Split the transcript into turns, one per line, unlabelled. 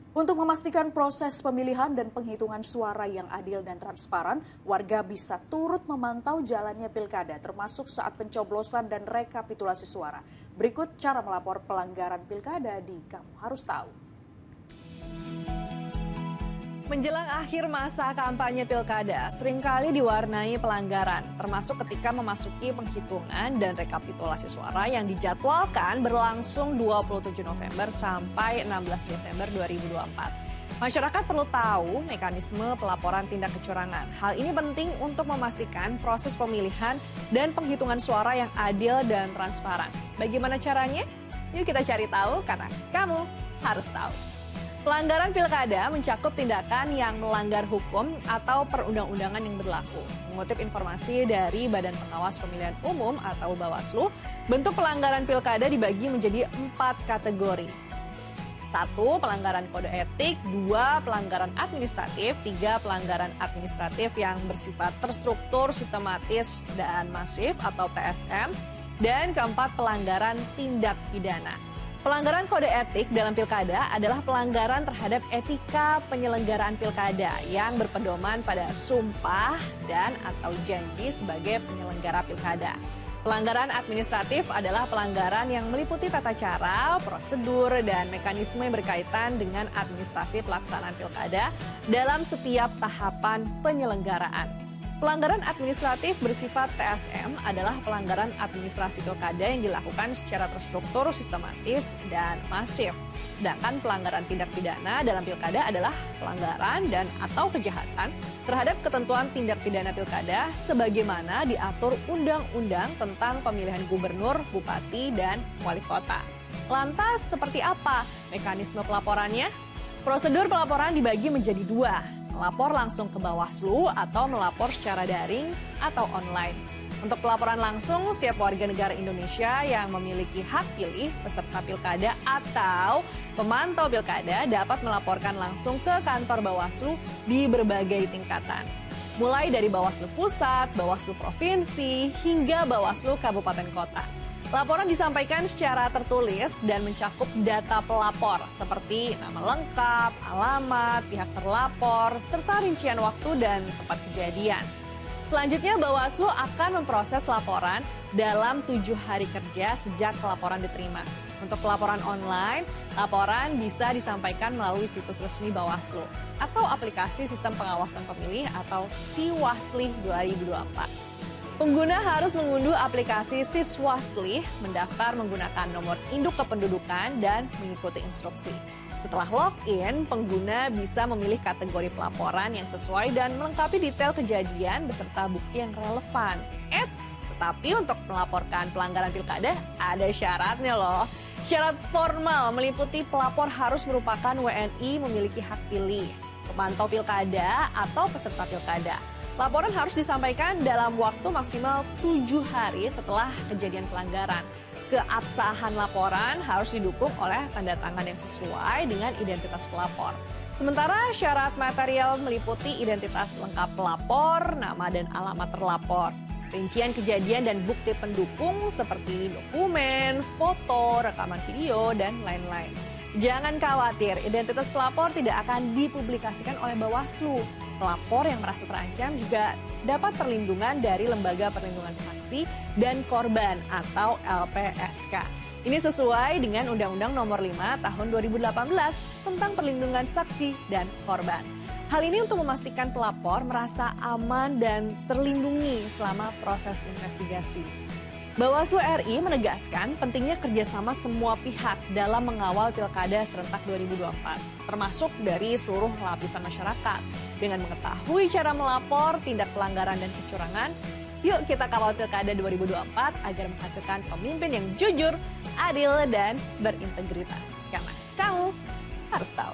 Untuk memastikan proses pemilihan dan penghitungan suara yang adil dan transparan, warga bisa turut memantau jalannya pilkada termasuk saat pencoblosan dan rekapitulasi suara. Berikut cara melapor pelanggaran pilkada di Kamu Harus Tahu.
Menjelang akhir masa kampanye pilkada, seringkali diwarnai pelanggaran, termasuk ketika memasuki penghitungan dan rekapitulasi suara yang dijadwalkan berlangsung 27 November sampai 16 Desember 2024. Masyarakat perlu tahu mekanisme pelaporan tindak kecurangan. Hal ini penting untuk memastikan proses pemilihan dan penghitungan suara yang adil dan transparan. Bagaimana caranya? Yuk kita cari tahu karena kamu harus tahu. Pelanggaran pilkada mencakup tindakan yang melanggar hukum atau perundang-undangan yang berlaku. Mengutip informasi dari Badan Pengawas Pemilihan Umum atau Bawaslu, bentuk pelanggaran pilkada dibagi menjadi 4 kategori. 1. Pelanggaran kode etik, 2. Pelanggaran administratif, 3. Pelanggaran administratif yang bersifat terstruktur, sistematis, dan masif atau TSM, dan keempat pelanggaran tindak pidana. Pelanggaran kode etik dalam pilkada adalah pelanggaran terhadap etika penyelenggaraan pilkada yang berpedoman pada sumpah dan atau janji sebagai penyelenggara pilkada. Pelanggaran administratif adalah pelanggaran yang meliputi tata cara, prosedur, dan mekanisme yang berkaitan dengan administrasi pelaksanaan pilkada dalam setiap tahapan penyelenggaraan. Pelanggaran administratif bersifat TSM adalah pelanggaran administrasi pilkada yang dilakukan secara terstruktur, sistematis, dan masif. Sedangkan pelanggaran tindak pidana dalam pilkada adalah pelanggaran dan atau kejahatan terhadap ketentuan tindak pidana pilkada sebagaimana diatur Undang-Undang tentang Pemilihan Gubernur, Bupati, dan Wali Kota. Lantas, seperti apa mekanisme pelaporannya? Prosedur pelaporan dibagi menjadi 2. Melapor langsung ke Bawaslu atau melapor secara daring atau online. Untuk pelaporan langsung, setiap warga negara Indonesia yang memiliki hak pilih, peserta pilkada atau pemantau pilkada dapat melaporkan langsung ke kantor Bawaslu di berbagai tingkatan. Mulai dari Bawaslu Pusat, Bawaslu Provinsi, hingga Bawaslu Kabupaten Kota. Laporan disampaikan secara tertulis dan mencakup data pelapor seperti nama lengkap, alamat, pihak terlapor, serta rincian waktu dan tempat kejadian. Selanjutnya Bawaslu akan memproses laporan dalam 7 hari kerja sejak laporan diterima. Untuk pelaporan online, laporan bisa disampaikan melalui situs resmi Bawaslu atau aplikasi Sistem Pengawasan Pemilih atau Siwasli 2024. Pengguna harus mengunduh aplikasi Siswasli, mendaftar menggunakan nomor induk kependudukan, dan mengikuti instruksi. Setelah login, pengguna bisa memilih kategori pelaporan yang sesuai dan melengkapi detail kejadian beserta bukti yang relevan. Tetapi untuk melaporkan pelanggaran pilkada ada syaratnya loh. Syarat formal meliputi pelapor harus merupakan WNI memiliki hak pilih, pemantau pilkada, atau peserta pilkada. Laporan harus disampaikan dalam waktu maksimal 7 hari setelah kejadian pelanggaran. Keabsahan laporan harus didukung oleh tanda tangan yang sesuai dengan identitas pelapor. Sementara syarat material meliputi identitas lengkap pelapor, nama dan alamat terlapor, rincian kejadian dan bukti pendukung seperti dokumen, foto, rekaman video, dan lain-lain. Jangan khawatir, identitas pelapor tidak akan dipublikasikan oleh Bawaslu. Pelapor yang merasa terancam juga dapat perlindungan dari Lembaga Perlindungan Saksi dan Korban atau LPSK. Ini sesuai dengan Undang-Undang Nomor 5 Tahun 2018 tentang Perlindungan Saksi dan Korban. Hal ini untuk memastikan pelapor merasa aman dan terlindungi selama proses investigasi. Bawaslu RI menegaskan pentingnya kerjasama semua pihak dalam mengawal Pilkada serentak 2024, termasuk dari seluruh lapisan masyarakat. Dengan mengetahui cara melapor tindak pelanggaran dan kecurangan, yuk kita kawal Pilkada 2024 agar menghasilkan pemimpin yang jujur, adil, dan berintegritas. Karena kamu harus tahu.